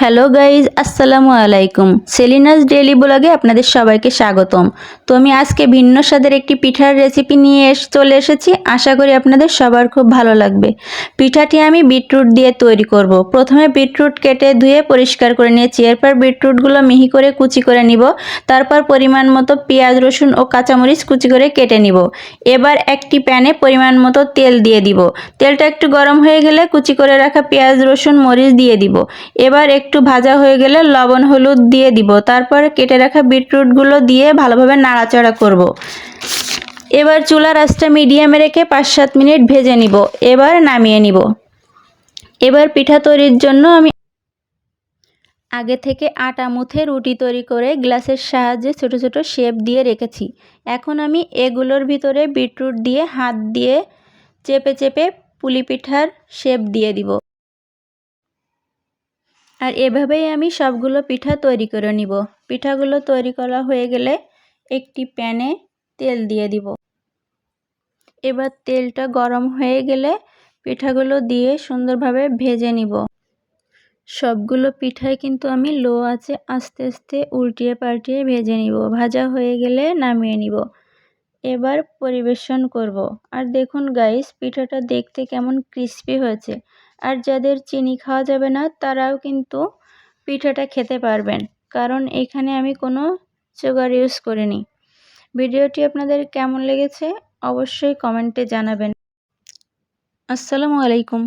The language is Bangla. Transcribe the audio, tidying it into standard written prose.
হ্যালো গাইজ, আসসালামু আলাইকুম। সেলিনাস ডেইলি ব্লগে আপনাদের সবাইকে স্বাগতম। তো আমি আজকে ভিন্ন স্বাদের একটি পিঠার রেসিপি নিয়ে চলে এসেছি। আশা করি আপনাদের সবার খুব ভালো লাগবে। পিঠাটি আমি বিটরুট দিয়ে তৈরি করব। প্রথমে বিটরুট কেটে ধুয়ে পরিষ্কার করে নিয়েছি। এরপর বিটরুটগুলো মিহি করে কুচি করে নিব। তারপর পরিমাণ মতো পেঁয়াজ, রসুন ও কাঁচামরিচ কুচি করে কেটে নিব। এবার একটি প্যানে পরিমাণ মতো তেল দিয়ে দিব। তেলটা একটু গরম হয়ে গেলে কুচি করে রাখা পেঁয়াজ, রসুন, মরিচ দিয়ে দিব। এবার একটু ভাজা হয়ে গেলে লবণ, হলুদ দিয়ে দিব। তারপর কেটে রাখা বিটরুটগুলো দিয়ে ভালোভাবে নাড়াচাড়া করব। এবার চুলার আঁচটা মিডিয়ামে রেখে 5-7 মিনিট ভেজে নিব। এবার নামিয়ে নিব। এবার পিঠা তৈরির জন্য আমি আগে থেকে আটা মুথে রুটি তৈরি করে গ্লাসের সাহায্যে ছোট ছোট শেপ দিয়ে রেখেছি। এখন আমি এগুলোর ভিতরে বিটরুট দিয়ে হাত দিয়ে চেপে চেপে পুলি পিঠার শেপ দিয়ে দিব। আর এভাবেই আমি সবগুলো পিঠা তৈরি করে নিব। পিঠাগুলো তৈরি করা হয়ে গেলে একটি প্যানে তেল দিয়ে দিব। এবার তেলটা গরম হয়ে গেলে পিঠাগুলো দিয়ে সুন্দরভাবে ভেজে নিব। সবগুলো পিঠাই কিন্তু আমি লো আঁচে আস্তে আস্তে উল্টিয়ে পাল্টিয়ে ভেজে নিব। ভাজা হয়ে গেলে নামিয়ে নিব। এবার পরিবেশন করব। আর দেখুন গাইস, পিঠাটা দেখতে কেমন ক্রিস্পি হয়েছে। আর যাদের চিনি খাওয়া যাবে না তারাও কিন্তু পিঠাটা খেতে পারবেন, কারণ এখানে আমি কোনো সুগার ইউজ করিনি। ভিডিওটি আপনাদের কেমন লেগেছে অবশ্যই কমেন্টে জানাবেন। আসসালামু আলাইকুম।